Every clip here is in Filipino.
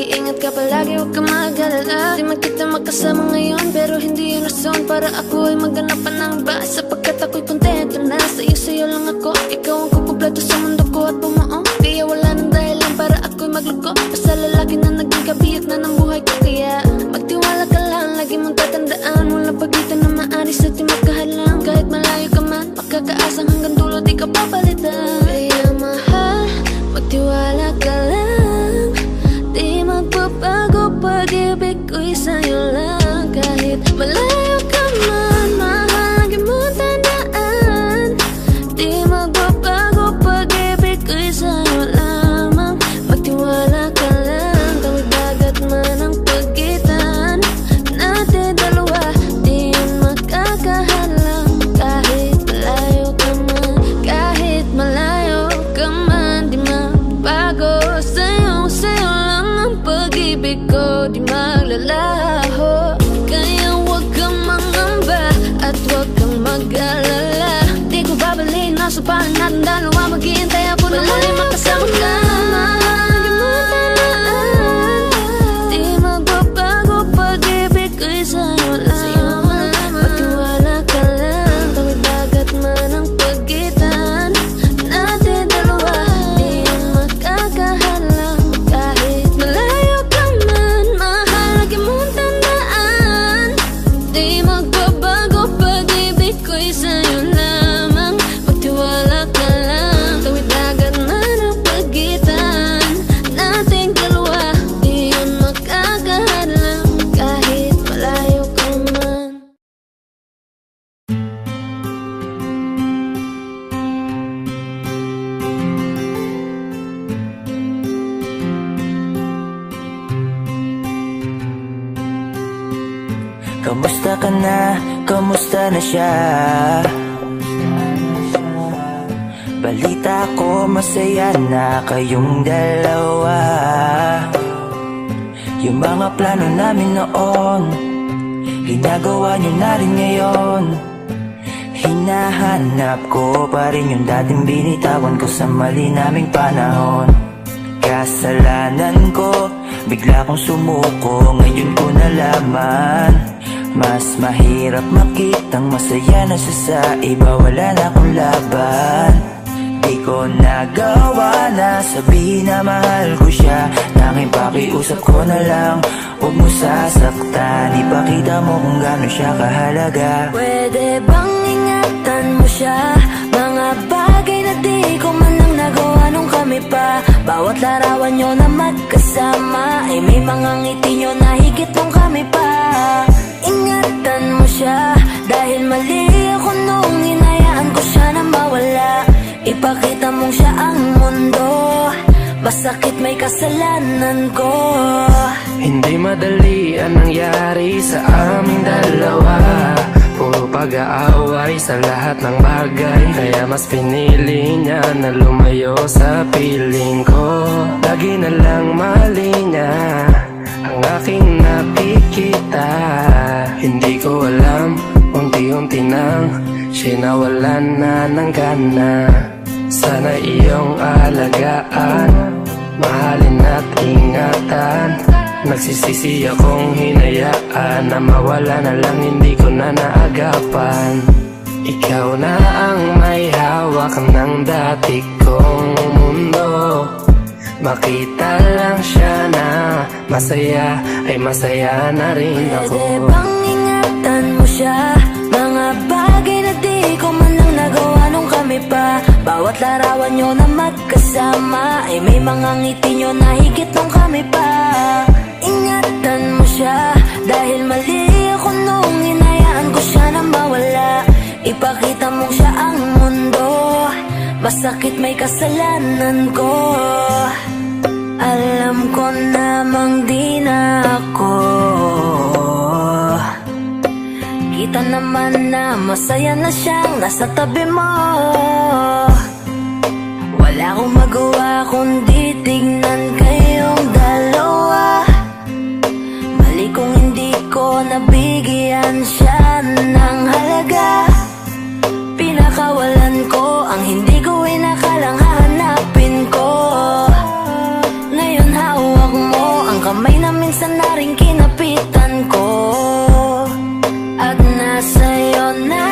Mag-iingat ka palagi, huwag ka mag-alala. Di man kita magkasama ngayon, pero hindi yun rason para ako ay maghanap pa ng iba. Sapagkat ako'y kontento na sa'yo lang ako. Ikaw ang kukumpleto sa mundo ko at bumuo. Kaya wala nang dahilan para ako'y magluko. Basta lalaki na naging kabiyak na ng buhay ko. Kaya magtiwala ka lang, lagi mong tatandaan. Walang pagitan na maaari sa di magkahalang. Kahit malayo ka man, makakaasang hanggang dulo di ka papalitan. Kaya mahal, magtiwala ka lang. Di magbabago pag-ibig ko'y sa'yo lang. Kahit malayo ka man, mahal, lagi mong tandaan. Di magbabago pag-ibig ko'y sa'yo lamang. Magtiwala ka lang, tawid dagat man ang pagitan natin dalawa, di yun makakahalang. Kahit malayo ka man, kahit malayo ka man, di magbago sa'yo lang ang pag-ibig ko, di maglalaho. Kaya huwag kang mangamba at huwag kang mag-alala. Di ko babaliin, nasa palang natin dalawa. Maghihintay ako na muli makasama ka. Lagi mo tandaan, di magbabago pag-ibig ko'y sa'yo lamang. Magtiwala ka lang, tawid dagat man ang pagitan natin dalawa, di yun makakahalang. Kahit malayo ka man, mahal, lagi mong tandaan. Di magbabago pag-ibig ko'y sa'yo lamang. Magtiwala ka lang, tawid dagat man ang pagitan nating dalawa, di yun makakahalang. Kahit malayo ka man. Kamusta ka na? Kamusta na siya? Balita ko masaya na kayong dalawa. Yung mga plano namin noon, ginagawa niyo na rin ngayon. Hinahanap ko pa rin yung dating binitawan ko sa mali naming panahon. Kasalanan ko, bigla kong sumuko, ngayon ko nalaman. Mas mahirap makitang masaya na siya sa iba, wala na akong laban. Di ko nagawa na sabihin na mahal ko siya. Tanging pakiusap ko na lang, huwag mo sasaktan. Ipakita mo kung gaano siya kahalaga. Pwede bang ingatan mo siya? Mga bagay na di ko man lang nagawa nung kami pa. Bawat larawan nyo na magkasama ay may mga ngiti nyo na higit nung kami pa. Ingatan mo siya, dahil mali ako nung hinayaan ko siya na mawala. Ipakita mong siya ang mundo, masakit may kasalanan ko. Hindi madali ang nangyari sa aming dalawa. Puro pag-aaway sa lahat ng bagay, kaya mas pinili niya na lumayo sa piling ko. Lagi na lang mali niya ang aking nakikita. Hindi ko alam, unti-unti nang siya nawalan na ng gana. Sana iyong alagaan, mahalin at ingatan. Nagsisisi akong hinayaan na mawala na lang, hindi ko na naagapan. Ikaw na ang may hawak ng dati kong mundo. Makita lang siya na masaya, ay masaya na rin ako. Pwede bang ingatan mo siya? Mga bagay na di ko man lang nagawa nung kami pa. Bawat larawan nyo na magkasama ay may mga ngiti nyo na higit nung kami pa. Ingatan mo siya, dahil mali ako nung hinayaan ko siya na mawala. Ipakita mong siya ang mundo, masakit may kasalanan ko. Alam ko namang di na ako. Kita naman na masaya na siyang nasa tabi mo. Wala akong magawa kundi tignan kayong dalawa. Mali kung hindi ko nabigyan siya ng halaga. Pinakawalan ko ang hindi ko inakalang hahanapin ko. Ngayon hawak mo ang kamay na minsan na rin kinapitan ko at nasa'yo na.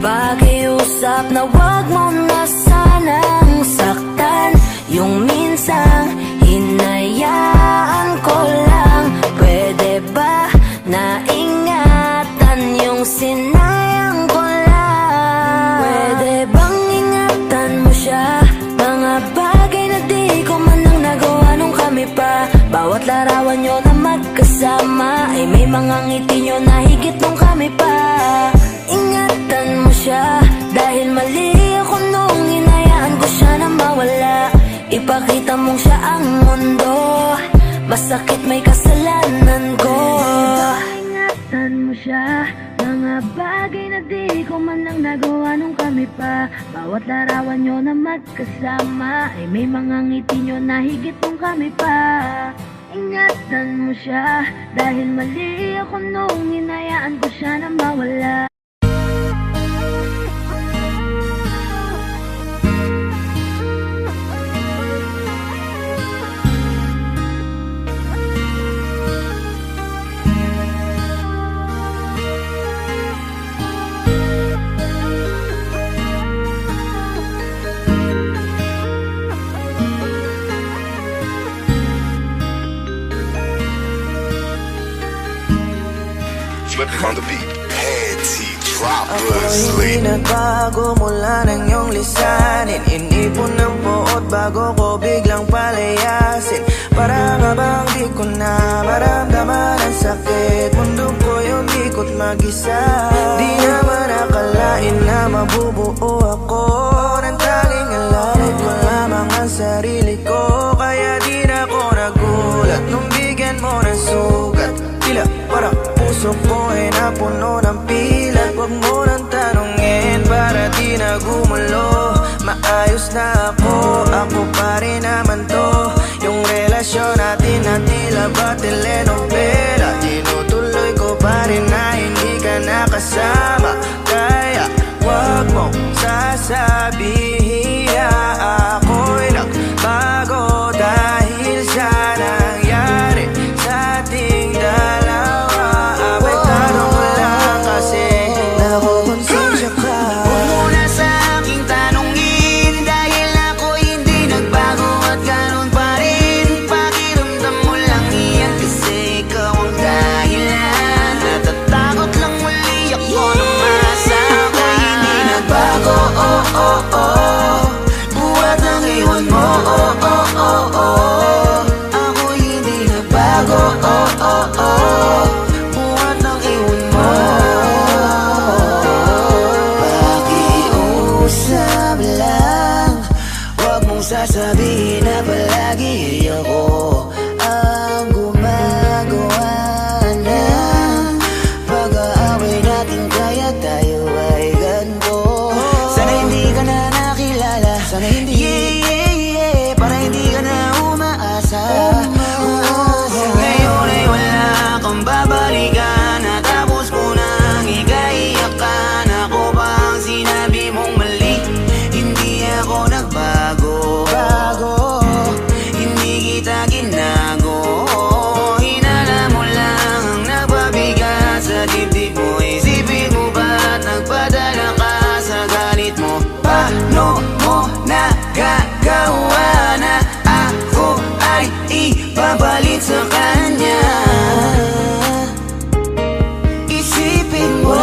Pakiusap na wag mo na sanang saktan, yung minsang hinayaan ko lang. Pwede ba na ingatan yung sinayang ko lang? Pwede bang ingatan mo siya? Mga bagay na di ko man lang nagawa nung kami pa. Bawat larawan nyo na magkasama ay may mga ngiti nyo na higit nung kami pa. Ingatan mo siya dahil mali ako nung hinayaan ko siya na mawala. Ipakita mong siya ang mundo, masakit may kasalanan ko. Ingatan mo siya, mga bagay na di ko man lang nagawa nung kami pa. Bawat larawan nyo na magkasama ay may mga ngiti nyo na higit nung kami pa. Ingatan mo siya dahil mali ako nung hinayaan ko siya na mawala. On the beat, panty droppers. Hindi nagbago mula ng iyong lisanin. Inipon ng buot bago ko biglang palayasin. Para nga bang di ko na maramdaman ang sakit. Mundo ko yung ikot mag-isa. Di naman akalain na mabubuo ako ng tanging alalay ko lamang ang sarili ko. Kaya di na ako nagulat nung bigyan mo ng sugat. Tila parang puso ko ay napuno ng pilat. Huwag mo nang tanungin para di na gumulo. Maayos na ako pa rin naman to. Yung relasyon natin na tila ba telenovela. Tinutuloy ko pa rin na hindi ka nakasama. Kaya huwag mong sasabihin na ako'y nagbago dahil sa nangyari sa ating dalawa. Abay tanong ko lang kasi nakukonsensya ka. Huwag mo na sa aking tanongin dahil ako hindi nagbago at ganun pa rin. Pakiramdam mo lang iyan kasi ikaw ang dahilan. Natatakot lang muli ako na masama. Ako'y hindi nagbago, oh oh oh. Buhat ang iwan mo, oh oh oh oh. Ako'y hindi nagbago, oh oh oh. Buhat ang iwan mo. Pakiusap lang, huwag mong sasabihin na palagi ako ang gumagawa ng pag-aaway natin. Kaya tayo ay ganito. Sana hindi ka na nakilala, sana hindi, para hindi ka na umaasa. Ngayon ay wala kang babalikan. Natapos ko nang ikaiyakan. Ako ba ang sinabi mong mali? Hindi ako nagbago, hindi kita ginago. Hinala mo lang ang nagpabigat sa dibdib mo. Isipin mo ba't nagpadala ka sa galit mo? Paano mo nagagawa na ako ay ipapalit sa kanya? Isipin mo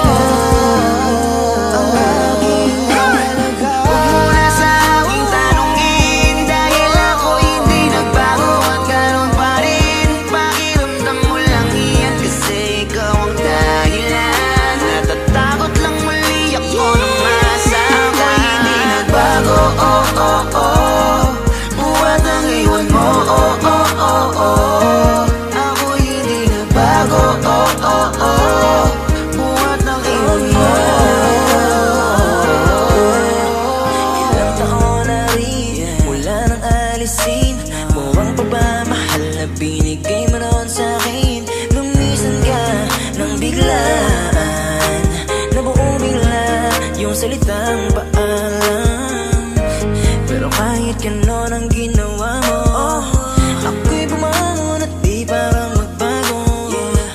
ang aking halaga. Huwag mo na sa aking tanongin dahil ako hindi nagbago at ganun pa rin. Pakiramdam mo lang iyan kasi ikaw ang dahilan. Natatakot lang muli ako na masama. Ako'y hindi nagbago, oh oh oh. Buhat ang iwan mo, oh oh oh oh. Ako'y hindi nagbago, oh oh oh. Buhat ang iwan mo. Ilang taon na rin mula nang alisin mo ang pagmamahal na binigay mo noon sa'kin. Lumisan ka nang biglaan, nabuo bigla yung salitang paalam. Pero kahit ganon ang ginawa mo. Ako'y bumangon at di parang magbago.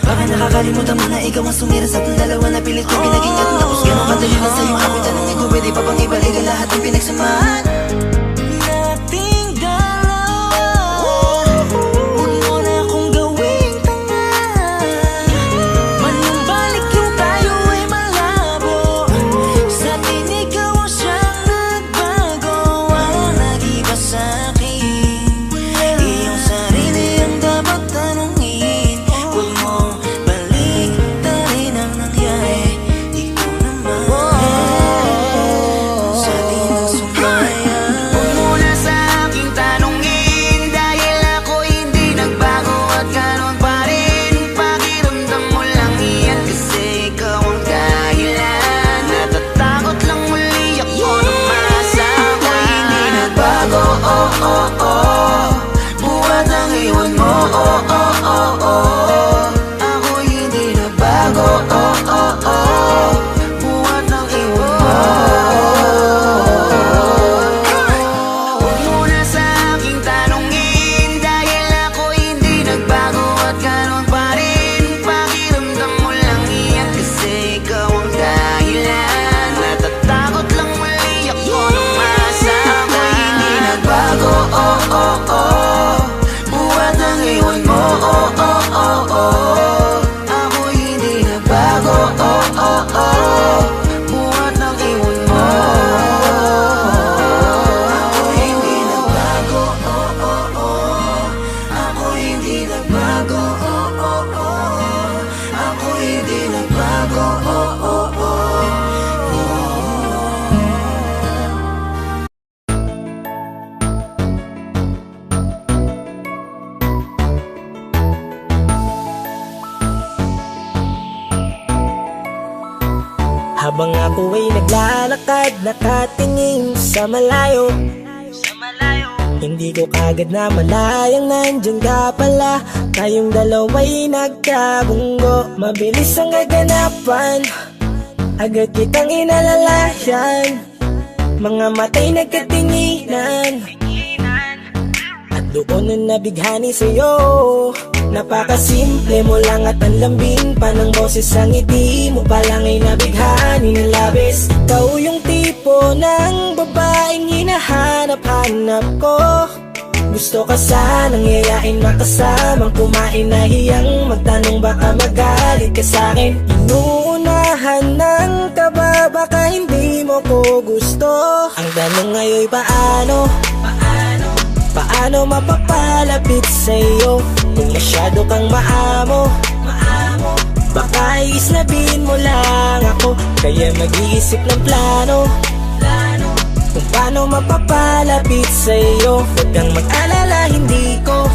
Baka nakakalimutan mo na ikaw ang sumira sa ating dalawa na pilit ko pinag-ingat. Tapos ganon kadali na sa'yo ako'y tanongin ko, pwede pa bang ibalik ang lahat ng pinagsamahan nating dalawa? Huwag mo na akong gawing tanga. Manumbalik yung tayo ay malabo. Sa atin ikaw ang siyang nagbago. Walang nag-iba sa'kin, iyong sarili ang dapat tanungin. Huwag mo baliktarin ang nangyari. Ikaw naman sa atin ang sumayan. Huwag mo na sa aking tanungin, dahil ako hindi nagbago at ganon pa rin. Pakiramdam mo lang iyan kasi ikaw ang dahilan. Natatakot lang muli ako na masaktan. Ako'y hindi nagbago, buhat ang iwan mo, Ako'y hindi nagbago, buhat ang iwan mo. Huwag mo na sa aking tanungin, dahil ako hindi nagbago at ganon pa rin. Pakiramdam mo lang iyan kasi ikaw ang dahilan. Natatakot lang muli ako na masaktan. Ako'y hindi nagbago, buhat ang iwan mo, Ako'y hindi nagbago, buhat ang iwan mo. Ako'y hindi nagbago, ako'y hindi nagbago, ako'y hindi nagbago. Habang ako ay naglalakad, nakatingin sa malayo, hindi ko kagad na malayang nandyan ka pala. Tayong dalawa'y nagkabunggo, mabilis ang kaganapan, agad kitang inalalayan. Mga matay nagkatinginan, at doon na nabighani sa'yo. Napakasimple mo lang at ang lambing pa ng boses, ang ngiti mo pa lang ay nabighani ng labis. Ikaw yung tipo ng babaeng hinahanap-hanap ko. Gusto ka sanang yayain, makasamang kumain, nahiyang magtanong baka magalit ka sa'kin. Inuunahan ng kaba, baka hindi mo ko gusto. Ang tanong ngayon paano? Paano mapapalapit sa'yo kung masyado kang maamo? Baka islabin mo lang ako, kaya mag-iisip ng plano kung paano mapapalapit sa'yo. Huwag kang mag-alala, hindi ko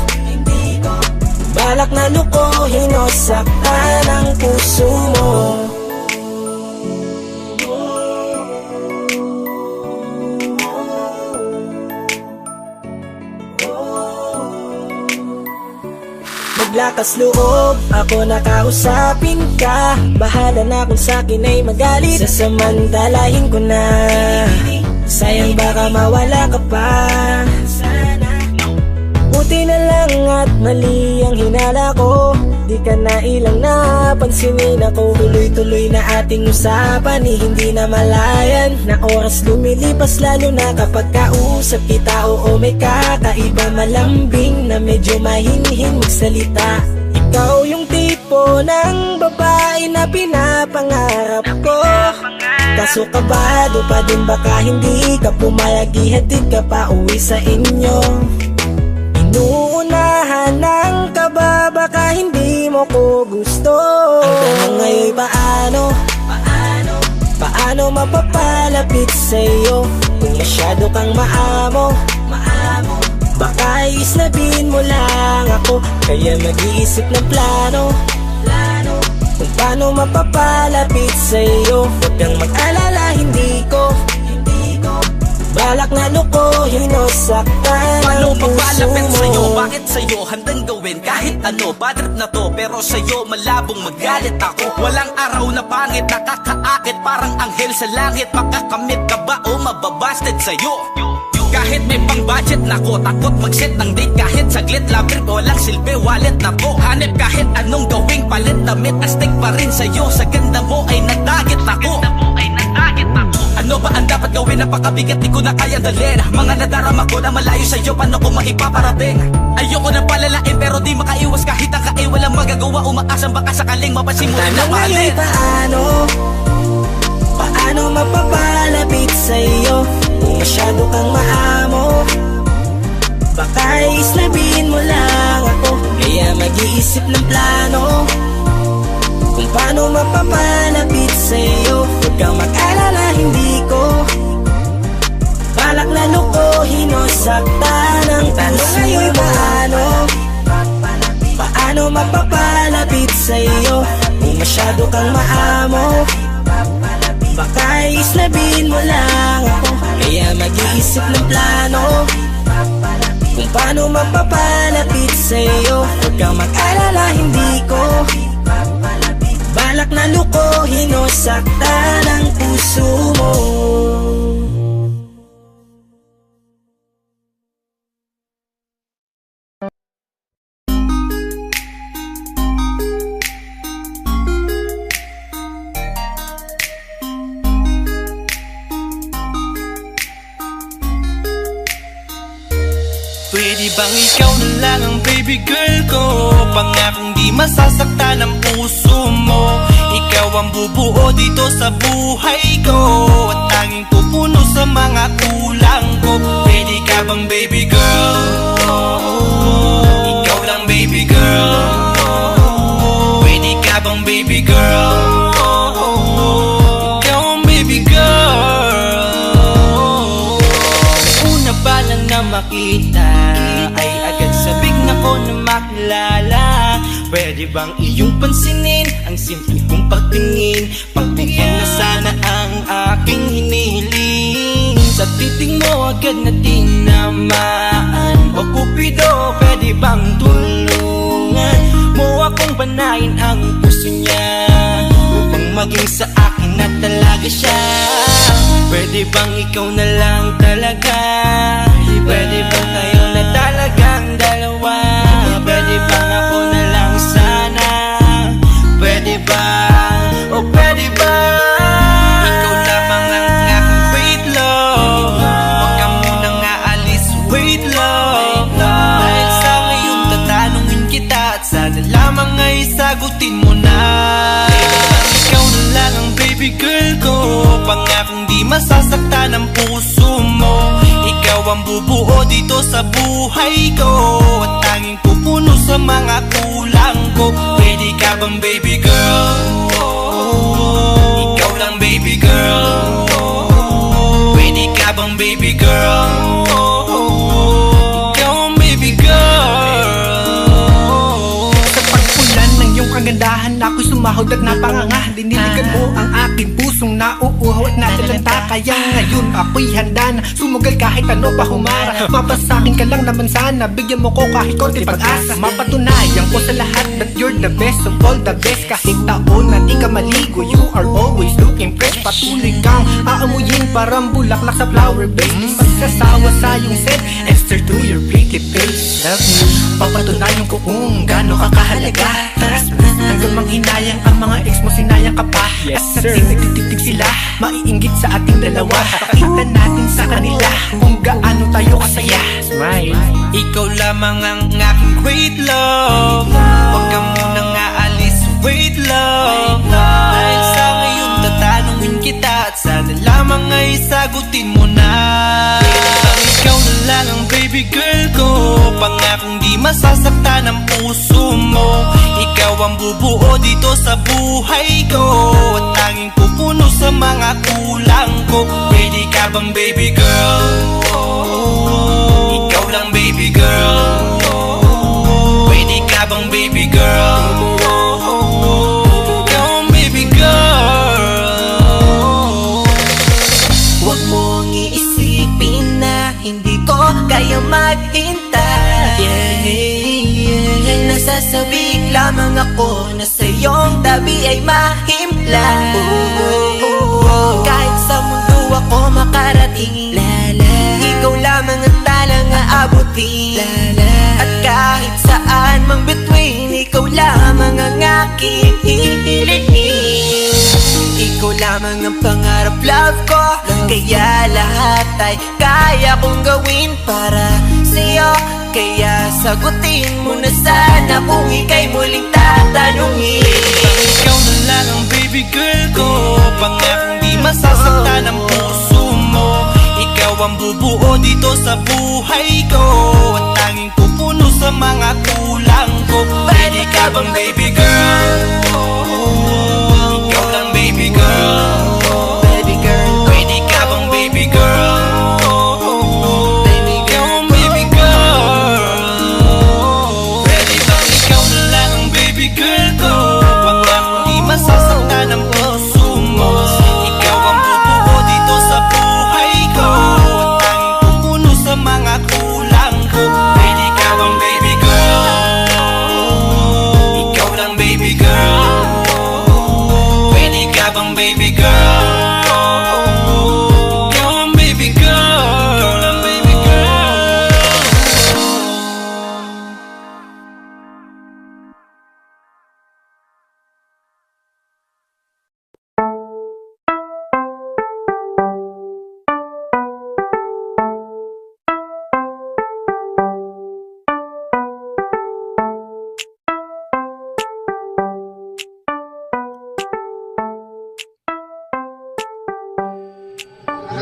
balak na lukuhin o saktan ang puso mo. Maglakas loob, ako nakausapin ka. Bahala na kung sa'kin ay magalit, sasamantalahin ko na. Sayang baka mawala ka pa. Buti na lang at mali ang hinala ko, di ka na ilang napansinin ako. Tuloy-tuloy na ating usapan, hindi na malayan. Na oras lumilipas lalo na kapag kausap kita. Oo, may kakaiba, malambing na medyo mahinhin magsalita. Ikaw yung tipo ng babae na pinapangarap ko. Kaso kabado pa din, baka hindi ka pumayag, ihatid ka pa uwi sa inyo. Inuunahan ng kaba, baka hindi mo ko gusto. Ang tanong ngayon paano? Paano mapapalapit sa'yo kung masyado kang maamo? Baka islabin mo lang ako, kaya mag-iisip ng plano kung paano mapapalapit sa'yo. Huwag kang mag-alala, hindi ko balak na lukuhin o saktan Paano ang puso papalapit mo? sa'yo? Bakit sa'yo handang gawin kahit ano? Bad trip na to, pero sa'yo malabong magalit ako. Walang araw na pangit, nakakaakit parang anghel sa langit. Makakamit ka ba o mababasted sa'yo? kahit may pang budget na ko. Takot mag-set ng date kahit saglit. Love trip walang silbi, wallet na po. Hanip kahit anong gawing palit. Damit astig pa rin sa'yo. Sa ganda mo ay nagdagit ako. Ano ba ang dapat gawin? Napakabigat, di ko na kaya dalhin. Mga nadarama ko na malayo sa'yo, paano ko maipaparating? Ayoko na palalain pero di makaiwas kahit ang kain. Walang magagawa, umaasang baka sakaling mapasimulan na mahalin. Paano mapapalapit sa'yo kung masyado kang maamo? Baka islabin mo lang ako, kaya mag-iisip ng plano kung paano mapapalapit sa'yo. Huwag kang mag-alala, hindi ko balak na lukuhin o saktan ang puso. Ngayon paano mapapalapit sa'yo kung masyado kang maamo? Baka islabin mo lang ako, kaya mag-iisip ng plano kung paano mapapalapit sa'yo. Huwag kang mag-alala, hindi ko balak na lukuhin o saktan ang puso mo. Pwede bang ikaw na lang ang baby girl ko? Pangakong di masasaktan ang puso mo. Ikaw ang bubuo dito sa buhay ko, at tanging pupuno sa mga kulang ko. Pwede ka bang baby girl? Ikaw lang baby girl. Pwede ka bang baby girl? Ikaw ang baby girl. Una pa lang na makita ay agad sabik na ko na makilala. Pwede bang iyong pansinin ang simple kong pagtingin? Pagbigyan na sana ang aking hinihiling. Sa titing mo agad na tinamaan. O Cupido, pwede bang tulungan mo akong banayin ang puso niya, upang maging sa akin na talaga siya? Pwede bang ikaw na lang talaga? Pwede bang tayo na talagang dalawa? Pwede bang ako na lang sana? Pwede ba? O pwede ba? Ikaw lamang ang aking wait love. Huwag ka munang aalis, wait love. Dahil sa ngayon tatanungin kita, at sana lamang ay sagutin mo na. Pwede bang ikaw na lang ang baby girl ko? Pangakong di masasaktan ang puso mo. Ikaw ang bubuo dito sa buhay ko, at tanging pupuno sa mga kulang ko. Pwede ka bang baby girl? Ikaw lang baby girl. Pwede ka bang baby girl? Ikaw ang baby girl. Sa pagpulan ng iyong kagandahan, ako'y sumahod at napanganga. Diniligan mo ang aking pusong nauuhaw at natalanta. Kaya ngayon ako'y handa na sumugal kahit ano pa humara. Mapasakin ka lang naman sana, bigyan mo ko kahit konti pag-asa. Mapatunayan ko sa lahat that you're the best of all the best. Kahit taon na di ka maligo, you are always looking fresh. Patuloy kang aamuyin parang bulaklak sa flower base. Di magsasawa sa iyong scent and stir to your pretty face. Love me, papatunayan ko kung gaano ka kahalaga. Trust me, hanggang manghinayang ang mga ex mo, sinayang ka pa. Yes sir, at nagtititig sila, maiinggit sa ating dalawa. Pakita natin sa kanila kung gaano tayo kasaya. Smile. Ikaw lamang ang aking great love. Huwag ka munang aalis, wait love. Dahil sa ngayon tatanungin kita, at sana lamang ay sagutin mo na. Pwede bang ikaw na lang ang baby girl ko? Pangakong di masasaktan ang puso mo. Ikaw ang bubuo dito sa buhay ko, at tanging pupuno sa mga kulang ko. Pwede ka bang baby girl? Ikaw lang baby girl. Pwede ka bang baby girl? Ikaw ang baby girl. Huwag mong iisipin na hindi ko kaya maghintay. Nasasabik lamang ako na sa iyong tabi ay mahimpla. Kahit sa mundo ako makarating, ikaw lamang akin. At kahit saan mang between, ikaw lamang ang aking hihilihin. Ikaw lamang ang pangarap, love ko. Kaya lahat ay kaya kong gawin para sa'yo. Kaya sagutin mo na sana kung ika'y muling tatanungin. Ikaw na lang ang baby girl ko, pangakong di masasaktan ang puso mo. Ikaw ang bubuo dito sa buhay ko, at tanging pupuno sa mga kulang ko. Pwede ka bang baby girl? Ikaw lang baby girl. Baby girl, Pwede ka bang baby girl? Ikaw ang baby girl. Pwede bang ikaw na lang ang baby girl ko, pangakong di masasaktan ang puso mo. Ikaw ang bubuo dito sa buhay ko, at tanging pupuno sa mga kulang ko. Pwede ka bang baby girl? Ikaw lang baby girl. Pwede ka bang baby girl? Ikaw ang baby girl. Ikaw lang baby girl.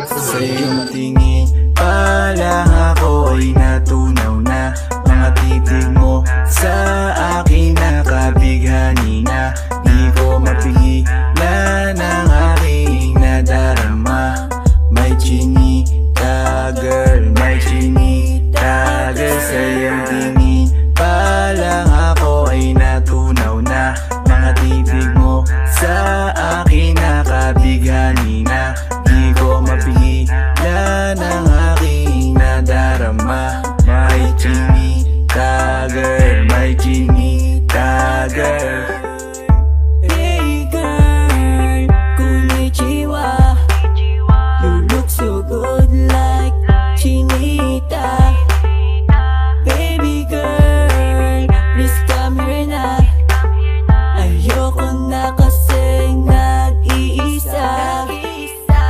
Sa iyong tingin pa lang ako ay natunaw na. Mga titig mo sa akin nakabighani na. Di ko mapigilan ang aking nadarama. May chinita girl, may chinita girl. Sa iyong tingin pa lang ako ay natunaw na. Mga titig mo sa akin nakabighani na. Di ko mapigilan ang aking nadarama. May chinita girl, may chinita girl. hey girl, konnichiwa. You look so good like chinita. Baby girl, please come here na. Ayoko na kasing nag-iisa.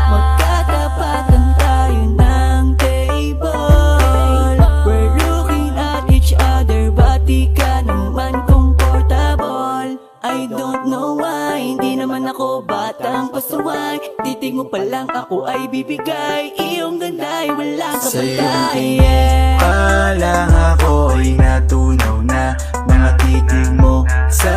Magkatapatan tayo ng table. We're looking at each other, but di ka naman comfortable. I don't know why, hindi naman ako batang pasuway. Titig mo pa lang ako ay bibigay. Iyong ganda ay walang Sa iyong kapantay. tingin pa lang ako ay natunaw na. Mga titig mo sa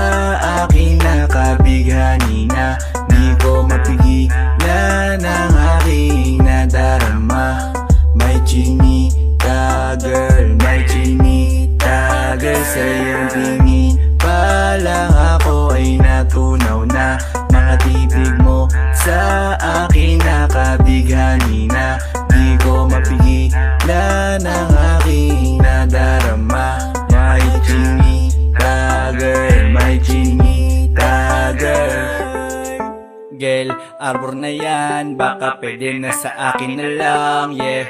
akin nakabighani na. Di ko mapigilan ang aking nadarama. May chinita girl, may chinita girl. Sa iyong tingin pa lang ako ay natunaw na. Mga titig mo sa akin nakabighani na. Di ko mapigilan ang aking nadarama. May chinita girl, may chinita girl. Girl, arbor na yan, baka pwede na sa akin na lang, yeah.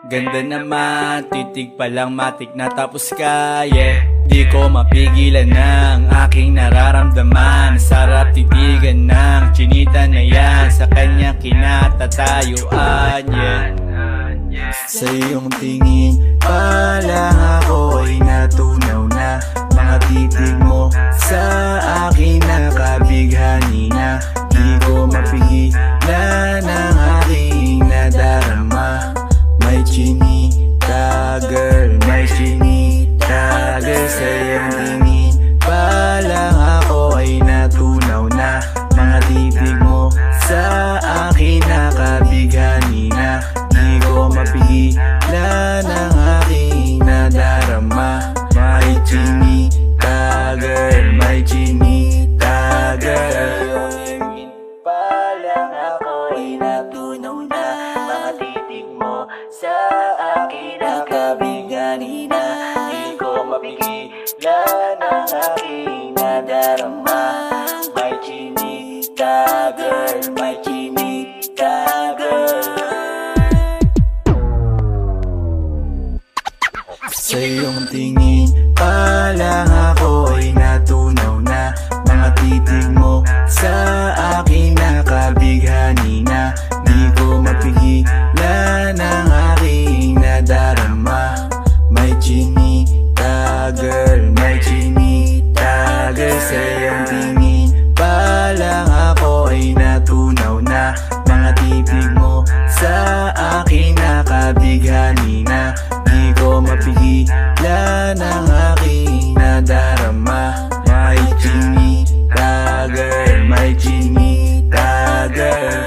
Ganda naman, titig pa lang matik na tapos ka, yeah. Di ko mapigilan ng aking nararamdaman. Sarap titigan ng chinita na yan, sa kanya kinatatayuan, yeah. Sa iyong tingin pa lang ako ay natunaw na. Mga titig mo sa akin nakabighani na. Di ko mapigilan ang aking nadarama. May chinita girl, may chinita girl. Sa iyong tingin pa lang ako ay natunaw na. Mga titig mo sa akin nakabighani na. Di ko mapigilan ang aking nadarama. May chinita girl, may chinita girl. Pa lang ako ay natunaw na. Mga titig mo sa akin nakabighani na. Di ko mapigilan ang aking nadarama. May chinita girl, may chinita girl. Sa iyong tingin pa lang ako ay natunaw na. Mga titig mo sa akin nakabighani na. Di ko mapigilan ang aking nadarama. May chinita girl, may chinita girl. Sa iyong tingin pa lang ako ay natunaw na. Mga titig mo sa akin nakabighani na. Di ko mapigilan ang aking nadarama. May chinita girl, may chinita girl.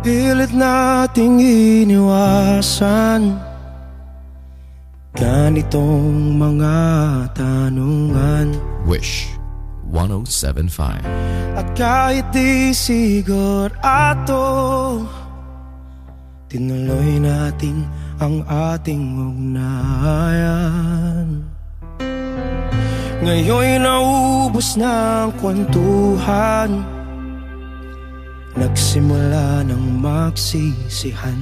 Pilit nating iniwasan ganitong mga tanungan. Wish 107.5. At kahit di sigurado, tinuloy natin ang ating ugnayan. Ngayon'y naubos na ang kwentuhan, nagsimula ng magsisihan.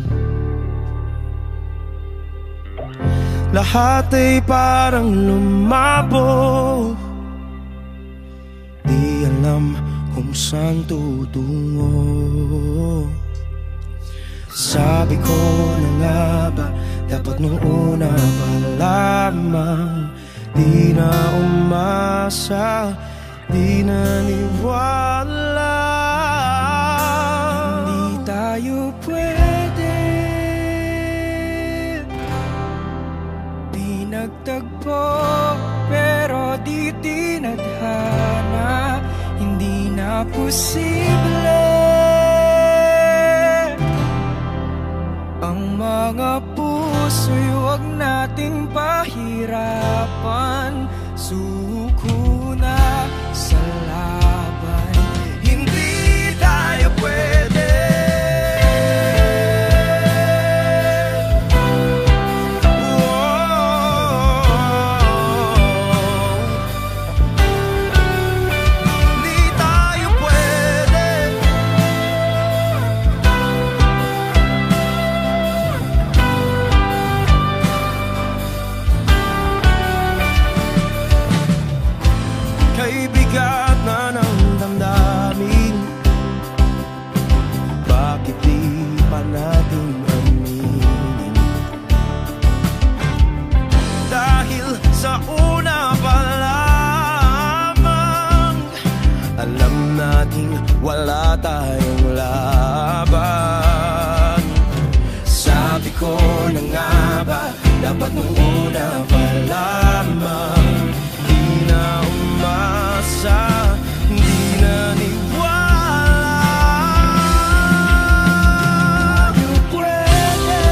Lahat ay parang lumabo, di alam kung saan tutungo. Sabi ko na nga ba, dapat nung una pa lamang. Di na umasa, di naniwala. Hindi tayo pwede, di nagtagpo, pero di tinadhana. Hindi na posible ang mga puso'y huwag nating pahirapan. Suko na sa laban, hindi tayo pwede. Bigat na ng damdamin, bakit di pa natin aminin? Dahil sa una pa lamang, alam natin wala tayong laban. Sabi ko na nga ba, dapat nung una pa lamang. Di na umasa, di naniwala. Di pwede,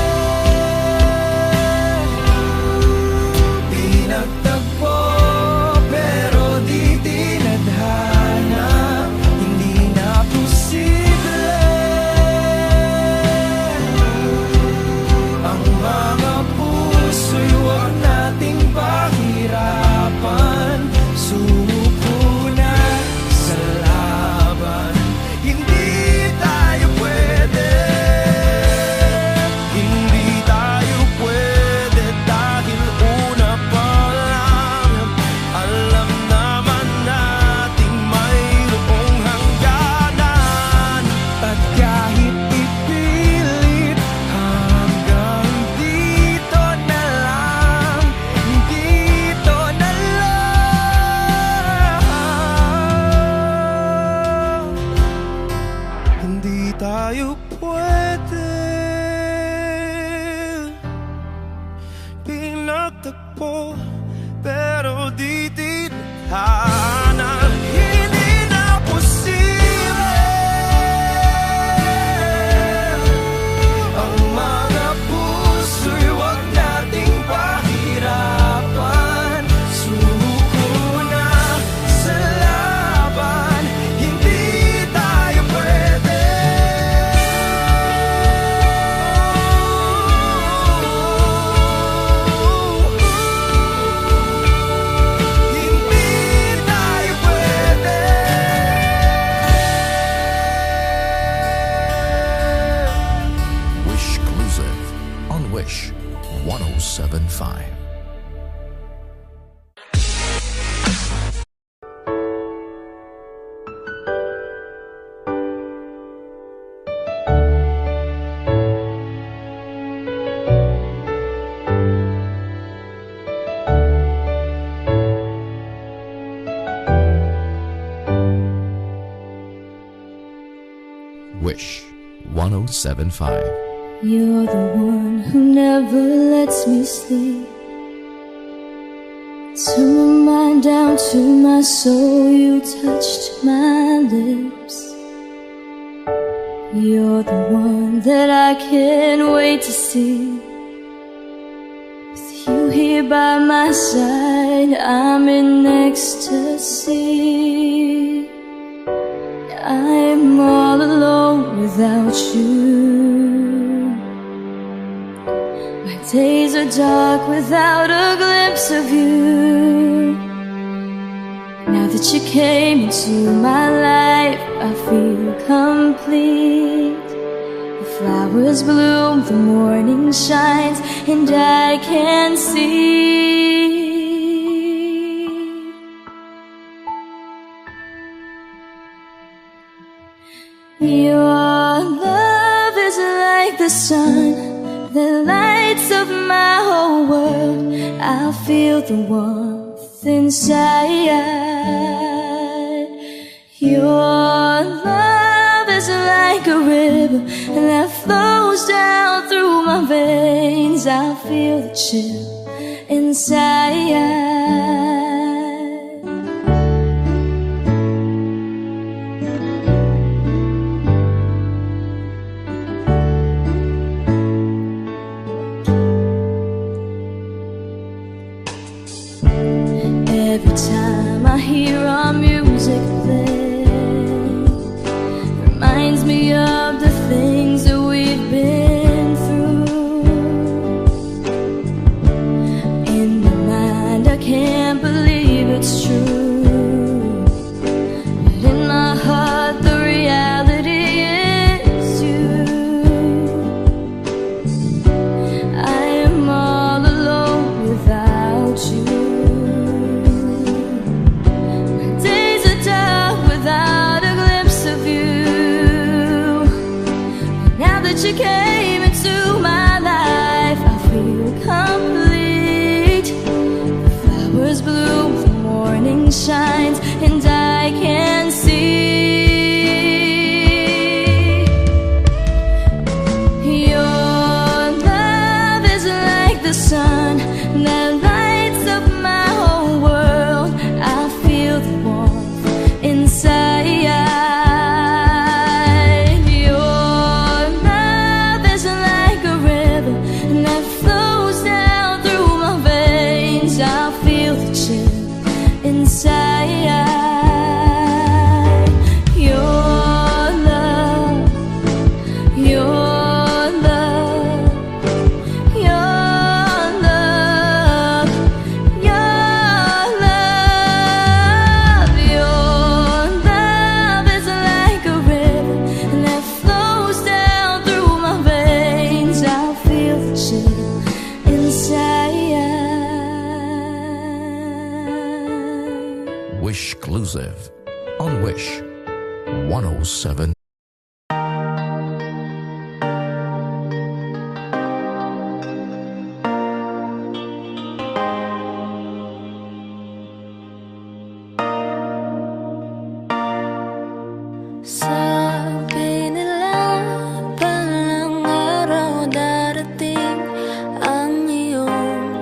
di nagtagpo, pero di tinadhana. Hindi na posible ang mga puso'y huwag nating pahirapan. Suko na sa laban, hindi tayo pwede. Hindi tayo pwede dahil una pa lang alam naman nating mayroong hangganan. At kahit ipilit hanggang dito na lang, dito na lang, hindi tayo pwede. Pinagtagpo, pero di tinadhana. Hindi na posible ang mga puso'y huwag nating pahirapan. Suko na sa laban, hindi tayo pwede. 1075. You're the one who never lets me sleep. Turn my mind down to my soul, you touched my lips. You're the one that I can't wait to see. With you here by my side, I'm in ecstasy. I'm all alone without you. My days are dark without a glimpse of you. Now that you came into my life, I feel complete. The flowers bloom, the morning shines, and I can see. Your love is like the sun that lights up my whole world. I feel the warmth inside. Your love is like a river that flows down through my veins. I feel the chill inside. Every time I hear our music play, reminds me of the things that we've been through. In my mind I can't believe it's true, but in my heart the reality is you. I am all alone without you. You came into my life, I feel complete. The flowers bloom, the morning shines, and I can see. Your love is like the sun that lights up my whole world. I feel the warmth inside. Wishclusive on Wish 107. Sabi nila palang araw darating ang iyong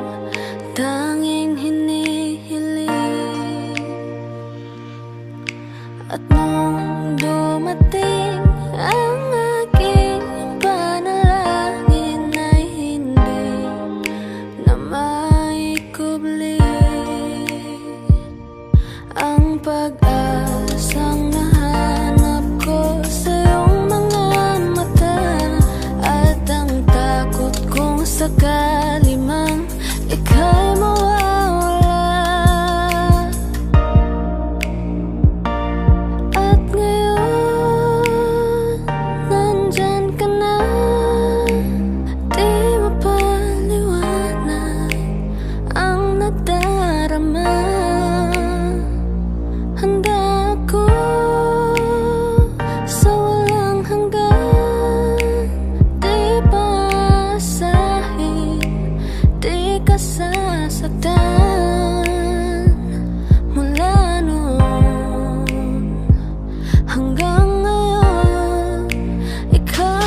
tanging hinihiling. At nung dumating ang aking panalangin ay hindi na maikubli. Ang pag-asang nahanap ko sa iyong mga mata, at ang takot kong sakali mang ika'y mawawala. At ngayon, nandyan ka na, di mapaliwanag ang nadarama. Handa ako sa walang hanggan, di paasahin, di ka sasaktan. Mula noon hanggang ngayon, ikaw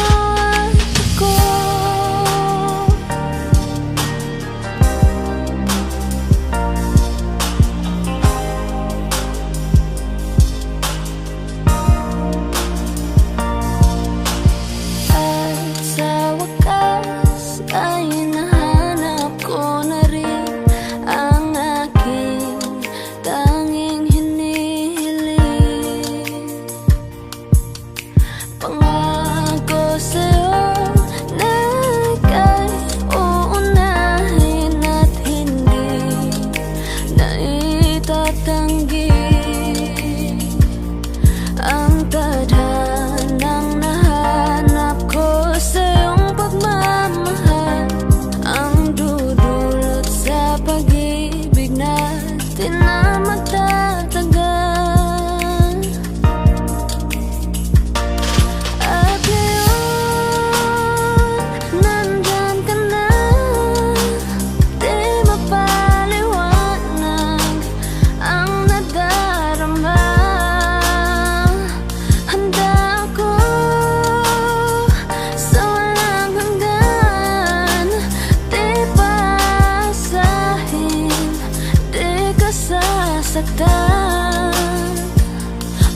nasaktan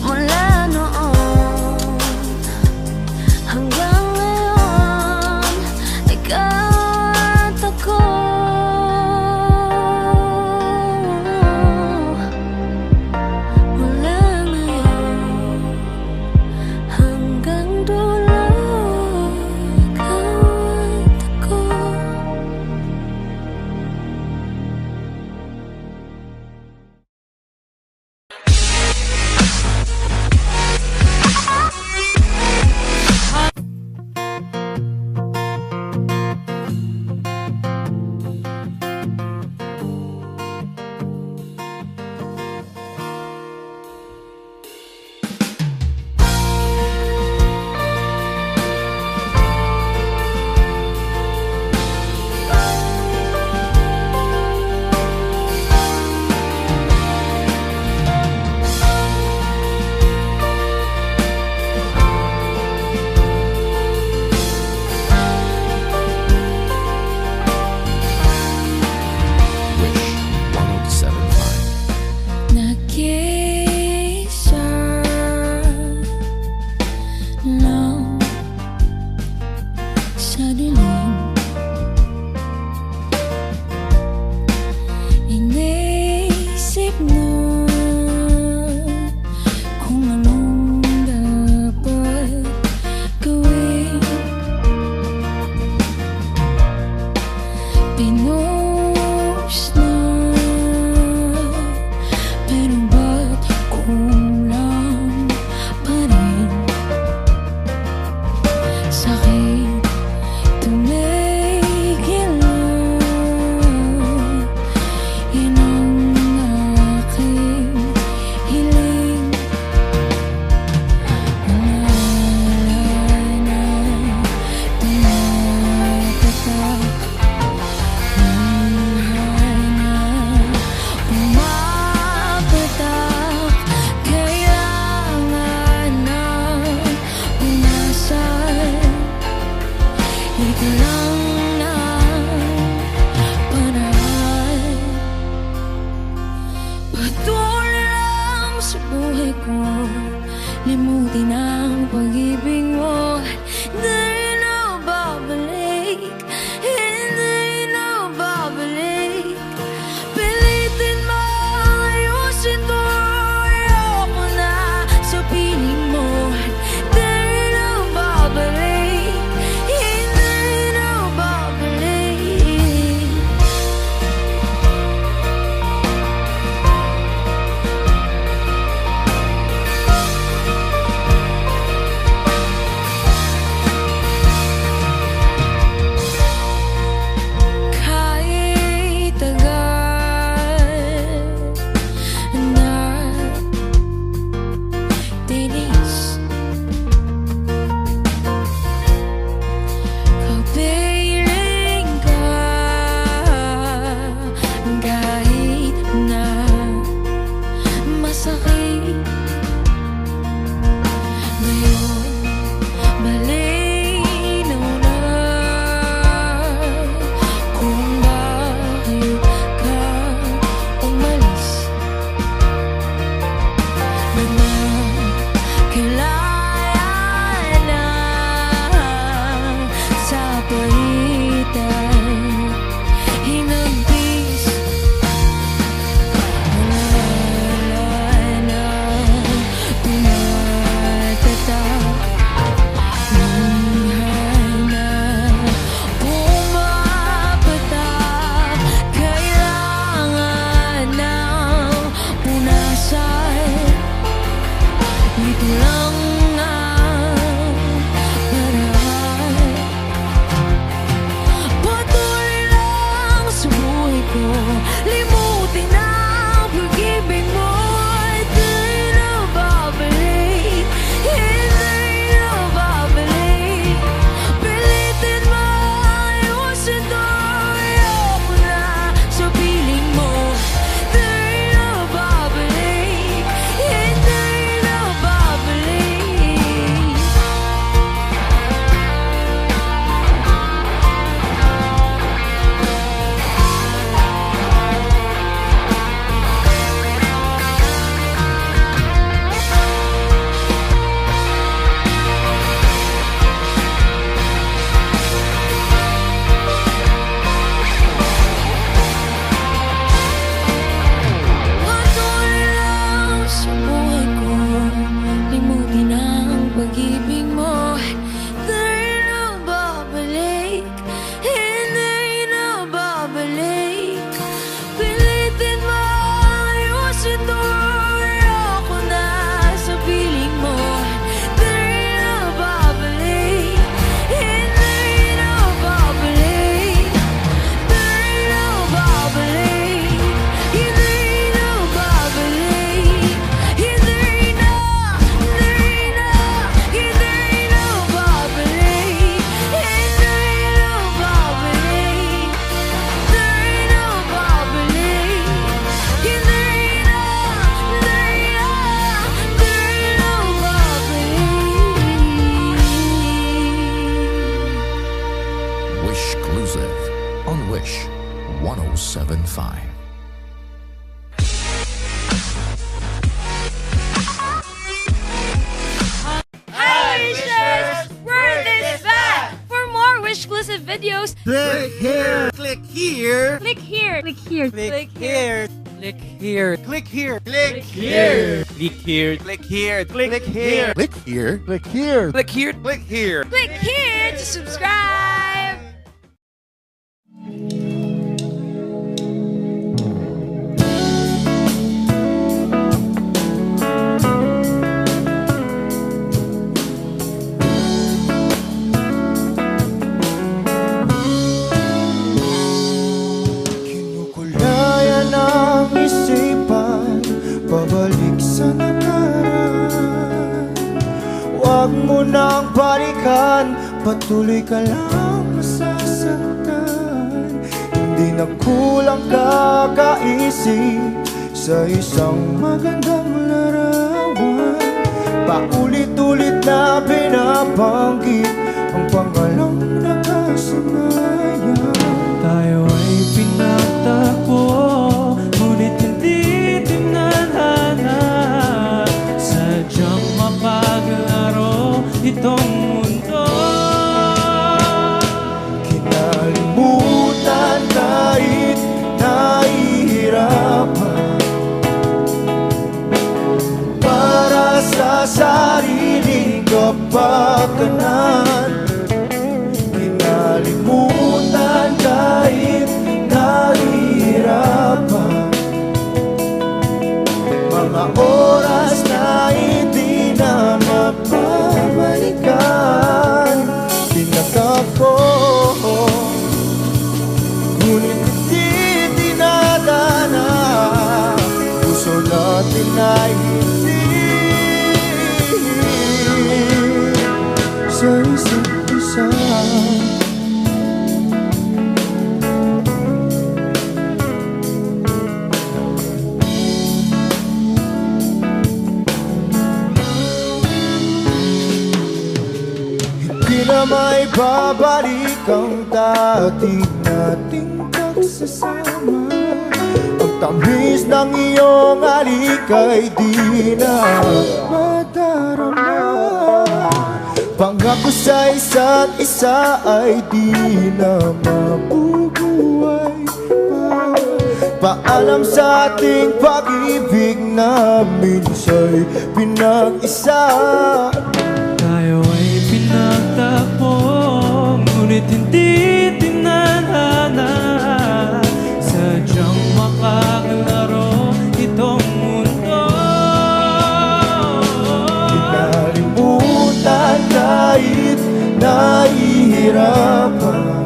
mula noon hanggang ngayon. Ikaw at ako, mula ngayon hanggang dulo. Ikaw at ako. Limutin ang pag-ibig mo. Hindi na babalik, hindi na babalik. Pilitin mo ayusin to, ayoko na sa piling mo. Hindi na babalik, hindi na babalik. live. Hi Wishers! Word is back! For more Wish-exclusive videos, Click here. Click here. click here. Click here. Click here. Click here. Click here. Click here. Click here. Click here. Click here. Click here. Click here. Click here. Click here. Click here to subscribe! Kulaya ng isipan, pabalik sa nakaraan. Huwag mo nang balikan, patuloy ka lang masasaktan. Hindi na kulang kakaisip sa isang magandang larawan. Paulit-ulit na binabanggit ang pangalang nakasanayan. Tayo ay pinagtagpo, ngunit hindi tinadhana. Sadyang mapaglaro itong mundo. Kinalimutan kahit nahihirapan, para sa sariling kapakanan. Kinalimutan kahit nahihirapan, mga oras na hindi na mapabalikan. Tinatag ko, ngunit hindi dinadana. Puso natin ay hindi sa isa't isa. Hindi na may babalik ang dati nating pagsasama. Ang tamis ng iyong halik ay di na madarama. Pangako sa isa't isa ay di na mabubuhay pa. Paalam sa ating pag-ibig na minsa'y pinag-isa. Tayo ay pinagtagpo, ngunit hindi tinadhana. Sadyang makakalaro itong mundo. Kinalimutan kahit nahihirapan,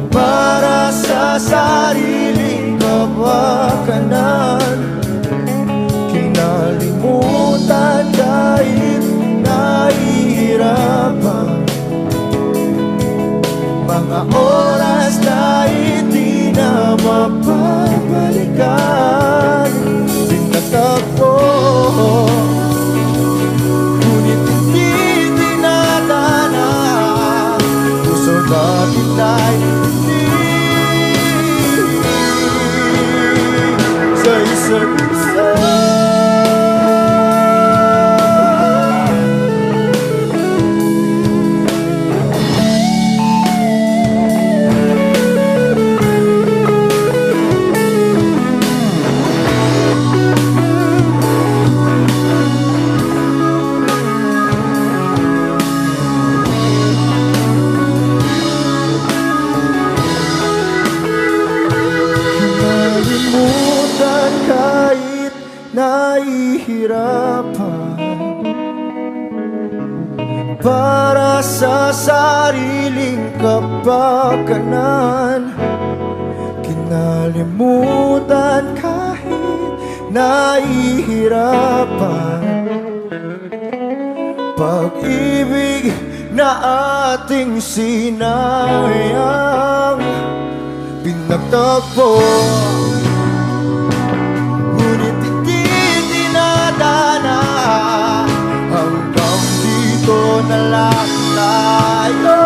para sa sariling kapakanan. Kinalimutan kahit nahihirapan, mga oras na hindi na mapabalikan. Tinatagpo, ngunit hindi dinadana. Puso natin ay hindi sa isa't isa. Kinalimutan kahit nahihirapan, para sa sariling kapakanan. Kinalimutan kahit nahihirapan, pag-ibig na ating sinayang. Pinagtagpo, ngunit hindi dinadana. Hanggang dito na lang tayo.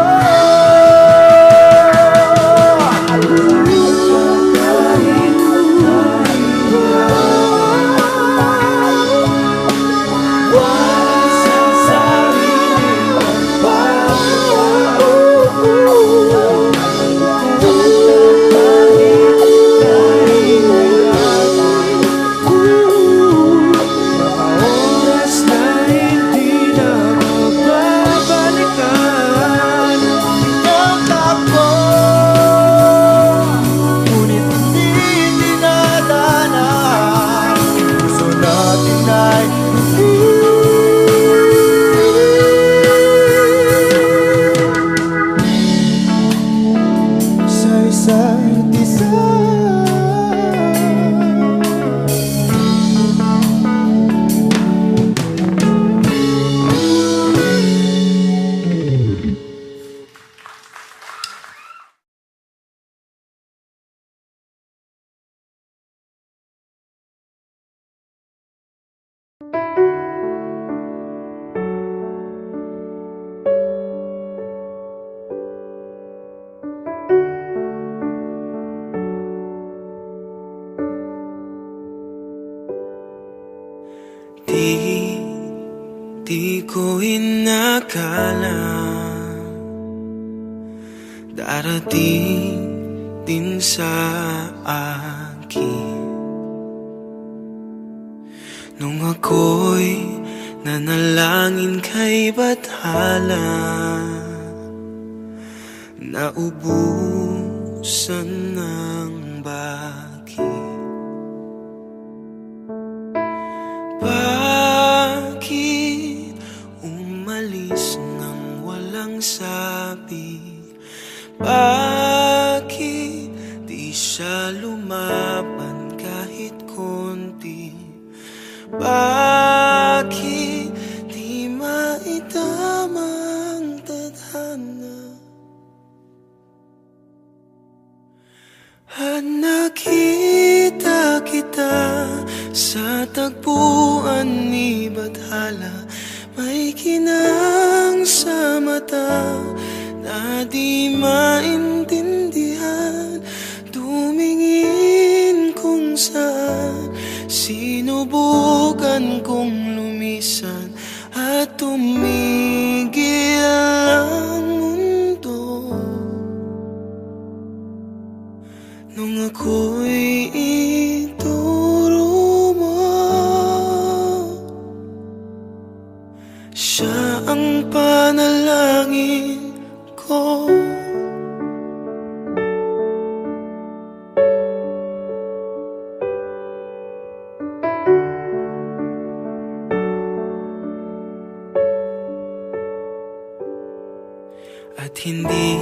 ko inakala darating din sa akin nung ako'y nanalangin kay Bathala, naubusan ng bakit. Bakit umalis nang walang sabi? Bakit di siya lumaban kahit konti? Bakit di maitama ang tadhana? At nakita kita sa tagpuan ni Bathala, may kinang sa mata na di maintindihan. Tumingin kung saan, sinubukan kong lumisan at tumigil ang mundo. Nung ako'y ituro mo, siya ang panalangin ko. At hindi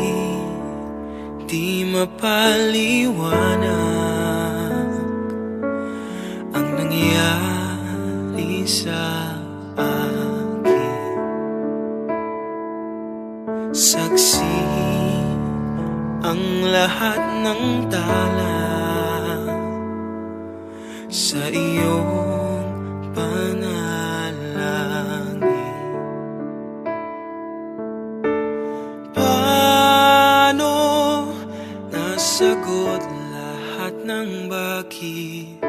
mapaliwanag ang nangyari sa akin. Saksi ang lahat ng tala sa iyong panalangin. Sagot lahat ng bakit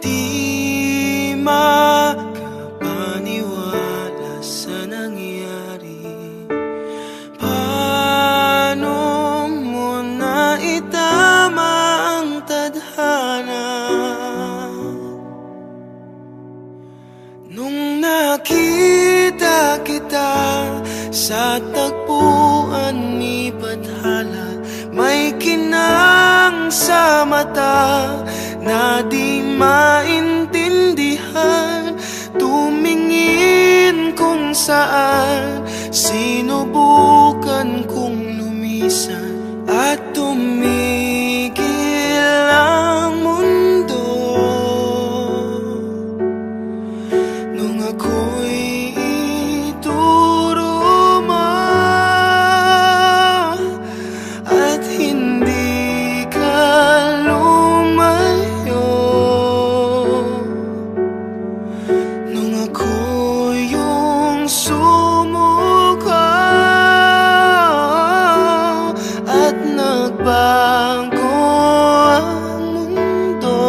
di makapaniwala sa nangyari. Paano mo na itama ang tadhana? Nung nakita kita sa tagpuan ni Bathala, may kinang sa mata na di maintindihan. Tumingin kung saan, sinubukan kong lumisan at tumigil ang mundo. Nung ako'y ituro mo at hindi ka lumayo, nung ako yung sumuko at nagbago ang mundo,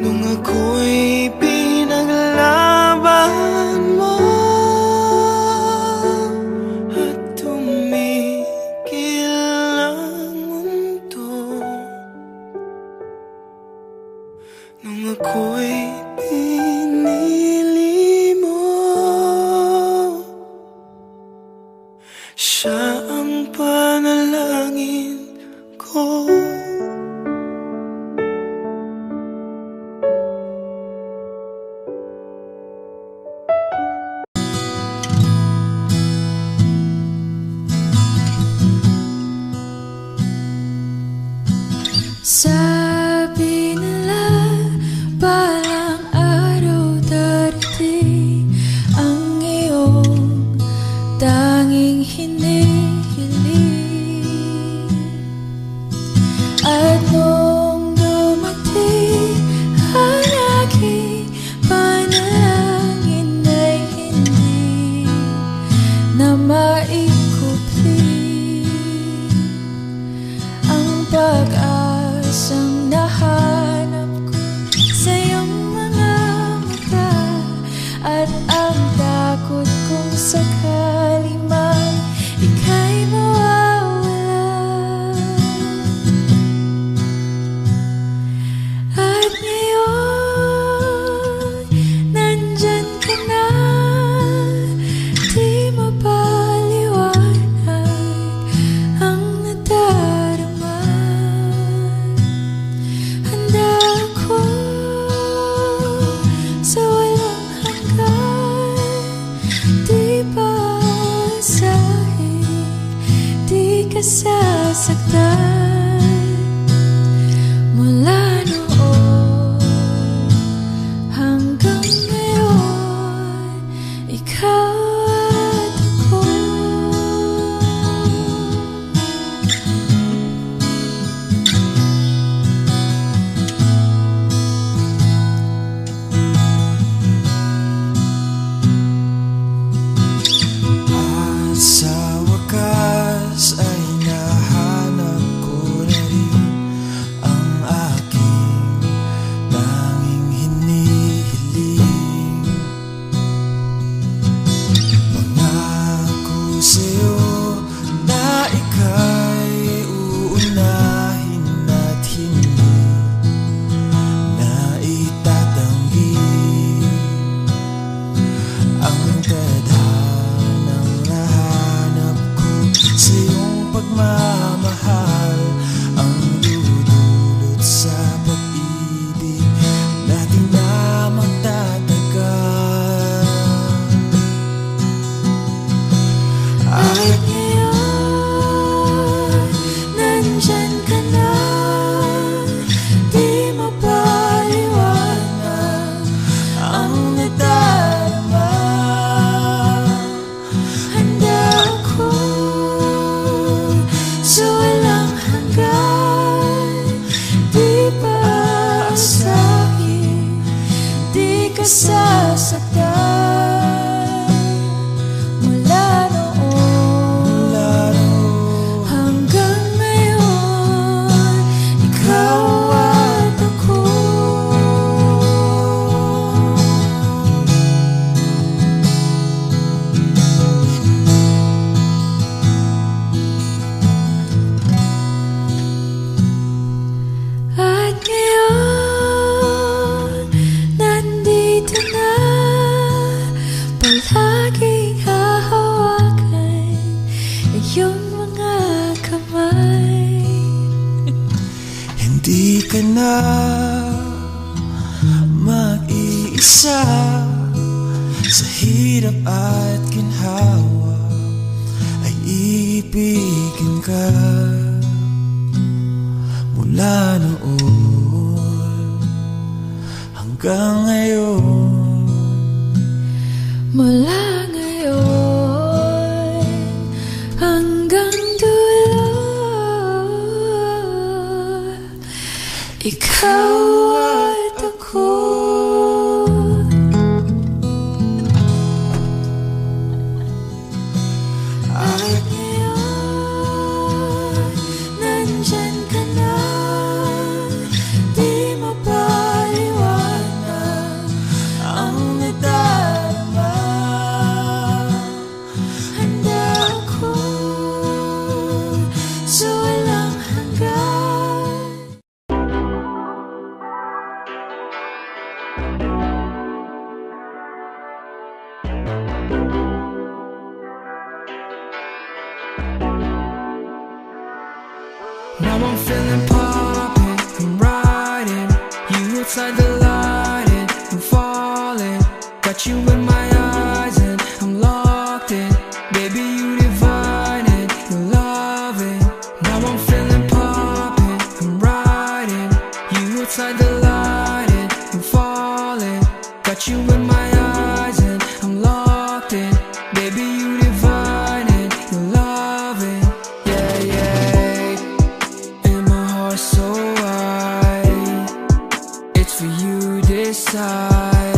nung ako'y pinaglaban mo at tumigil ang mundo, nung ako'y pinili mo, siya ang panalangin ko. Sabi nila balang araw darating ang iyong tanging hinihiling. At nung dumating ang aking panalangin ay hindi na maikupli ang pag-asang nasasaktan mula noon hanggang ngayon. Ikaw at ako. Sa wakas ay nahanap ko na rin ang aking tanging hinihiling. Pangako sa'yo na ika'y uunahin at hindi na itatanggi ang tadhanang nahanap ko sa iyong pagmamahal, ang dudulot sa pag-ibig natin na magtatagal. At ngayon, nandyan ka na, di mapaliwanag ang nadarama. Handa ako sa walang hanggan, di pa aasahin, di ka sasaktan. Mula noon hanggang ngayon, ikaw at ako. At ngayon, nandito na, palaging hahawakan iyong mga kamay. Hindi ka na mag-iisa sa hirap at ginhawa, ay ibigin ka. Mula noon hanggang ngayon, Mula ngayon hanggang dulo, ikaw at ako. At ngayon, nandyan ka na, di mapaliwanag ang nadarama. Handa ako sa walang hanggan. Now I'm feeling poppin', I'm riding, you outside the light and I'm falling. Got you in my eyes and I'm locked in. Baby, you divine and you love it. Now I'm feeling poppin', I'm riding, you outside the light and I'm falling. Got you in my eyes and I'm locked in. Baby, you divine and you love it. Yeah, yeah. In my heart so wide, it's for you to decide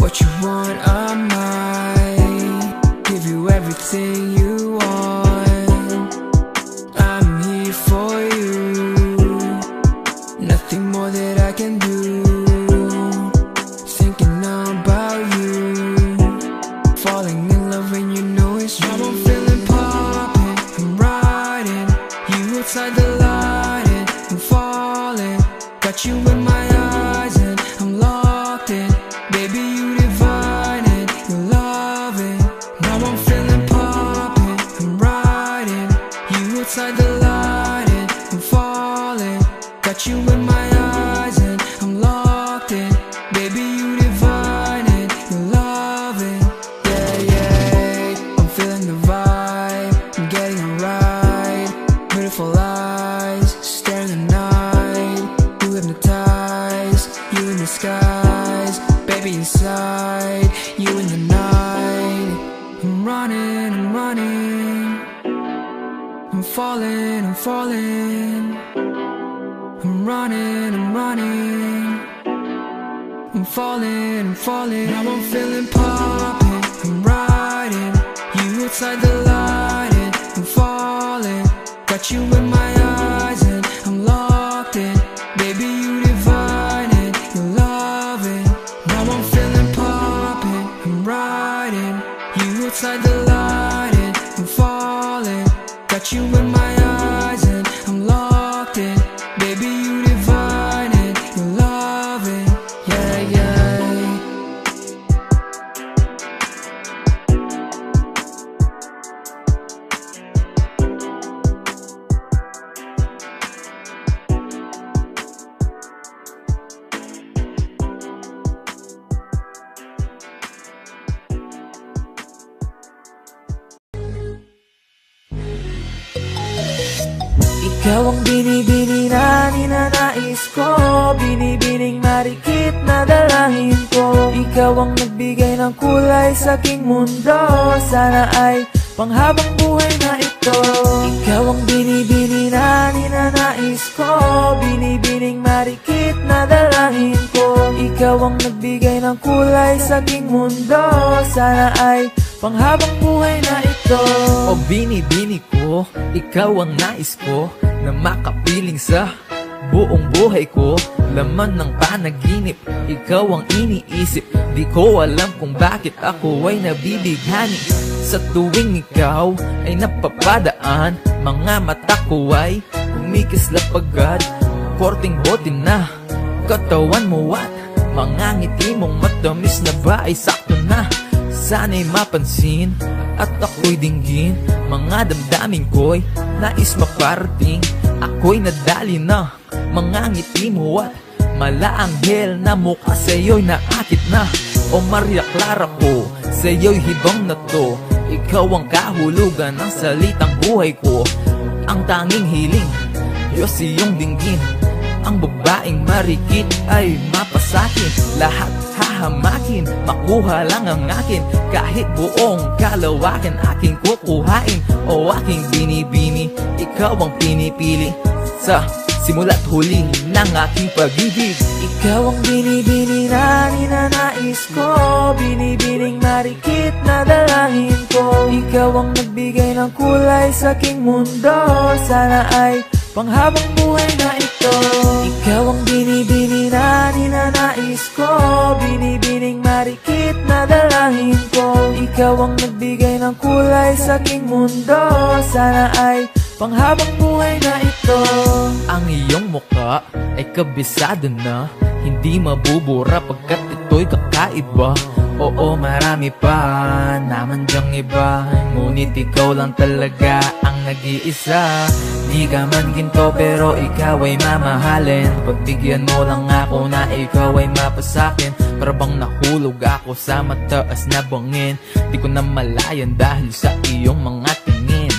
what you want. I might give you everything you want. I'm here for you, nothing more that I can do. Thinking about you, falling in love when you know it's true. Now I'm feeling poppin', I'm riding, you outside the light and I'm falling. Got you in my eyes and I'm locked in. Baby, you divine and you love it. Now I'm feeling poppin', I'm riding, you outside the light and I'm falling. Got you in my eyes and I'm locked in. Baby, you divine and you love it. Yeah, yeah. I'm feeling the vibe, I'm getting a ride. beautiful eyes stare in the night. You hypnotize, you in the skies, baby inside, you in the night. I'm running, I'm running, I'm falling, I'm falling. I'm running, I'm running, I'm falling, I'm falling. Now I'm feeling poppin', I'm riding, you outside the light and I'm falling. Got you in my eyes and I'm locked in. Baby, you divine and you're loving. Now I'm feeling poppin', I'm riding, you outside the light and I'm falling. Got you in my eyes and I'm locked in. Baby, you divine and you're loving. Yeah, yeah. Ikaw ang binibini na ninanais ko, binibining marikit na dalangin ko. Ikaw ang nagbigay ng kulay sa aking mundo, sana ay panghabang buhay na ito. Ikaw ang binibini na ninanais ko, binibining marikit na dalangin ko. Ikaw ang nagbigay ng kulay sa aking mundo, sana ay panghabang buhay na ito. O binibini ko, ikaw ang nais ko, na makapiling sa buong buhay ko. Laman ng panaginip, ikaw ang iniisip. Di ko alam kung bakit ako ay nabibighani. Sa tuwing ikaw ay napapadaan, mga mata ko ay kumikislap agad. Korting bote na katawan mo at mga ngiti mong matamis na ba ay sakto na. Sana'y mapansin at ako'y dinggin, mga damdamin ko'y nais maparating. Ako'y nadali na mga ngiti mo at malaanghel na mukha sa'yo'y naakit na. O Maria Clara ko, sa'yo'y hibang na to. Ikaw ang kahulugan ng salitang buhay ko. Ang tanging hiling, Diyos iyong dinggin. Ang babaeng marikit ay mapasakin. Lahat hahamakin, makuha lang ang akin. Kahit buong kalawakan aking kukuhain. O aking binibini, ikaw ang pinipili. Sa simula't huli ng aking pag-ibig. Ikaw ang binibini na ninanais ko, binibining marikit na dalangin ko. Ikaw ang nagbigay ng kulay sa aking mundo, sana ay panghabang buhay na ito. Ikaw ang binibini na ninanais ko, binibining marikit na dalangin ko. Ikaw ang nagbigay ng kulay sa aking mundo, sana ay panghabang buhay na ito. Ang iyong mukha ay kabisado na, hindi mabubura pagkat ito'y kakaiba. Oo, marami pa naman dyang iba, ngunit ikaw lang talaga ang nag-iisa. Di ka man ginto pero ikaw ay mamahalin. Pagbigyan mo lang ako na ikaw ay mapasakin. Para bang nahulog ako sa mataas na bangin. Di ko na malayan dahil sa iyong mga tingin.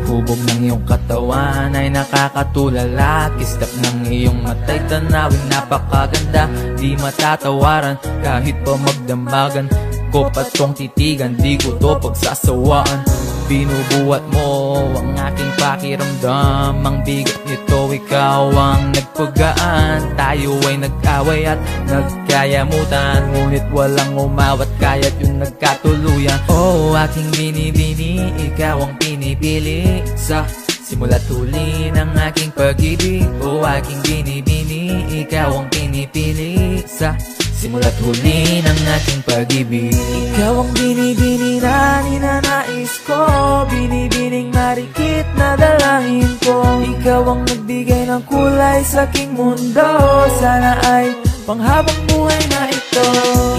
Hubog ng iyong katawan ay nakakatulala. Kislap ng iyong mata'y tanawin napakaganda. Di matatawaran kahit pa magdamagan ko pa tong titigan, di ko to pagsasawaan. Binubuhat mo ang aking pakiramdam. Ang bigat nito, ikaw ang nagpagaan. Tayo ay nag-away at nagkayamutan, ngunit walang umawat kaya't yung nagkatuluyan. Oh, aking binibini, ikaw ang pinipili. Sa simula't huli ng aking pag-ibig. Oh, aking binibini, ikaw ang pinipili. Sa simula't huli ng aking pag-ibig. Ikaw ang binibini na ninanais ko, binibining marikit na dalangin ko. Ikaw ang nagbigay ng kulay sa aking mundo, sana ay panghabang buhay na ito.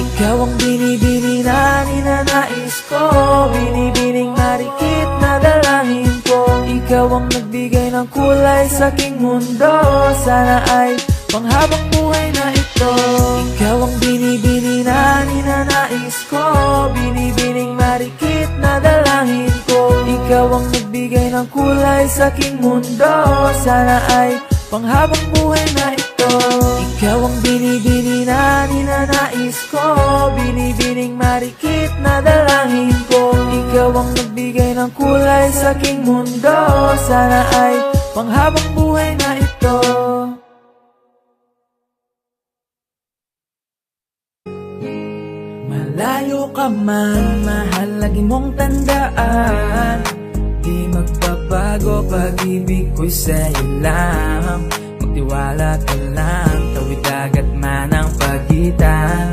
Ikaw ang binibini na ninanais ko, binibining marikit na dalangin ko. Ikaw ang nagbigay ng kulay sa aking mundo, sana ay panghabang buhay na ito. Ikaw ang binibini na ninanais ko, binibining marikit na dalangin ko. Ikaw ang nagbigay ng kulay sa aking mundo. Sana ay panghabang buhay na ito. Ikaw ang binibini na ninanais ko, binibining marikit na dalangin ko. Ikaw ang nagbigay ng kulay sa aking mundo. Sana ay panghabang buhay na ito. Malayo ka man, mahal, lagi mong tandaan, di magbabago pag-ibig ko'y sa'yo lang. Magtiwala ka lang, tawid dagat man ang pagitan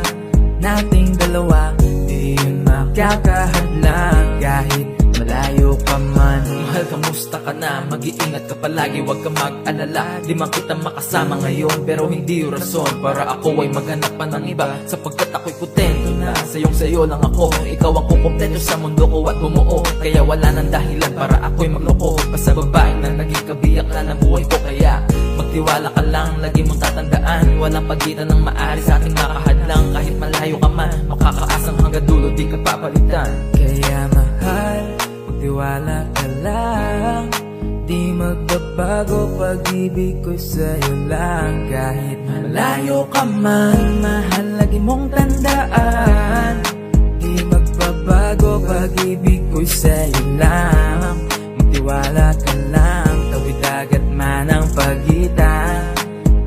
nating dalawa, di yun makakahadlang. Kahit malayo ka man, mahal, kamusta ka na? Mag-iingat ka palagi, huwag ka mag-alala. Di man kita makasama ngayon, pero hindi yung rason para ako ay maghanap pa ng iba. Sapagkat ako'y kontento na sayo lang ako. Ikaw ang kukumpleto sa mundo ko at bumuo. Kaya wala nang dahilan para ako'y magloko pa sa babae na naging kabiyak na ng buhay ko. Kaya magtiwala ka lang, lagi mong tatandaan, walang pagitan ng maaari sa ating makahadlang. Kahit malayo ka man, makakaasang hanggang dulo, di ka papalitan. Kaya mahal, magtiwala ka lang, di magbabago pag-ibig ko'y sa'yo lang. Kahit malayo ka man, mahal, lagi mong tandaan, di magbabago pag-ibig ko'y sa'yo lang. Magtiwala ka lang, tawid dagat man ang pagitan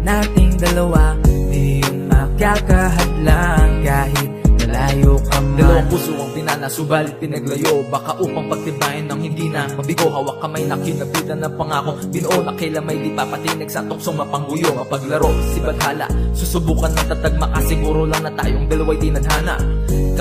nating dalawa, di yun makakahadlang. Kahit malayo ka man, dalawang puso ang pinana, subalit pinaglayo. Baka upang pagtibayan ng hindi na mabigo, hawak kamay na kinabitan ng pangako. Binuo na kailamay, di papatinig sa tuksong mapangguyo. Mapaglaro, si Badhala, susubukan ng tatag, makasiguro lang na tayong dalawa'y tinadhana.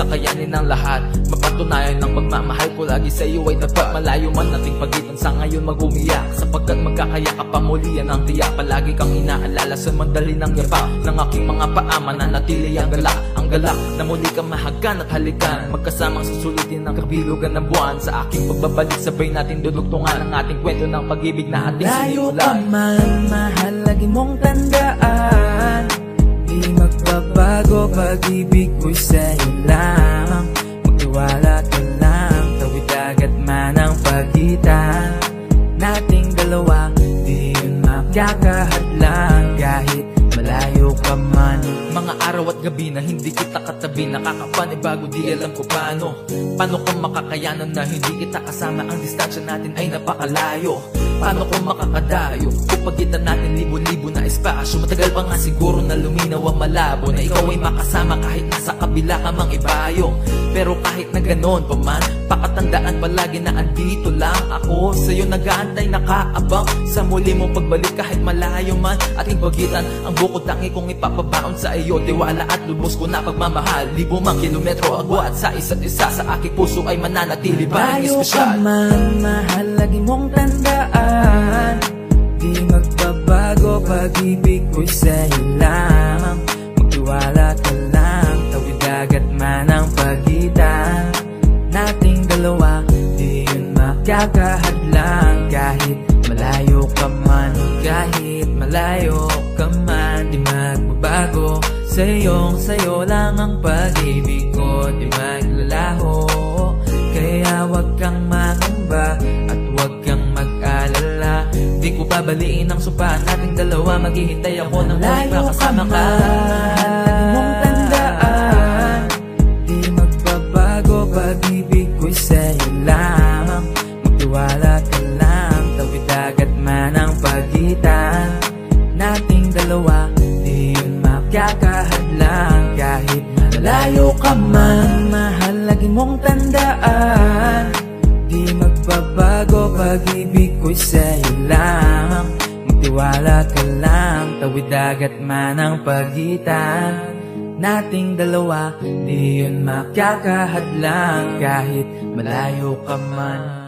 Kakayanin ng lahat, mapatunayan ng pagmamahal ko lagi sa iyo ay tapat. Malayo man nating pagitan, sa ngayon mag-umiyak, sapagkat magkakaya ka pa muli, yan ang tiyak. Palagi kang inaalala sa mandali ng yapak ng aking mga paa, mananatili ang galak na muli kang mahagan at halikan. Magkasamang susulitin ng kabilugan ng buwan. Sa aking pagbabalik, sabay natin dudugtungan ang ating kwento ng pag-ibig na ating sinimulan. Layo ka man, mahal, lagi mong tandaan, di magbabago pag-ibig ko'y sa'yo lang. Magtiwala ka lang, tawid dagat man ang pagitan nating dalawa, di yun makakahadlang. Kahit malayo ka man, mga araw at gabi na hindi kita katabi, nakakapanibago, di alam ko paano ko makakayanan na hindi kita kasama. Ang distansya natin ay napakalayo. Paano ko makakadayo kung pagitan natin libo-libo na espasyo? Matagal pa nga siguro na luminaw ang malabo, na ikaw ay makasama kahit nasa kabila ka mang ibayo. Pero kahit na ganon pa man, pakatandaan palagi na andito lang ako sa'yo, nag-aantay, nakaabang sa muli mong pagbalik. Kahit malayo man ating pagitan, ang bukod tangi kong ipapabaon sa iyo, tiwala at lubos ko na pagmamahal. Libo mang kilometro agwat sa isa't isa, sa aking puso ay mananatili pa rin espesyal. Layo ka man, mahal, lagi mong tandaan, di magbabago pag-ibig ko'y sa'yo lang. Magtiwala ka lang, tawid dagat man ang pagitan nating dalawa, di yun makakahadlang. Kahit malayo ka man, kahit malayo ka man, di magbabago sa'yo lang ang pag-ibig ko, di maglalaho. Kaya wag kang mangamba at wag kang mag-alala, di ko babaliin ang sumpa nating dalawa. Maghihintay ako ng buhay makasama ka. Lagi mong tandaan, di magbabago pag-ibig ko'y sa'yo lang. Magtiwala ka lang, tawid dagat man ang pagitan nating dalawa, di yun makakahadlang. Kahit malayo ka man, mahal, lagi mong tandaan, di magbabago pag-ibig ko'y sa'yo lang. Magtiwala ka lang, tawid dagat man ang pagitan nating dalawa, di yun makakahadlang. Kahit malayo ka man.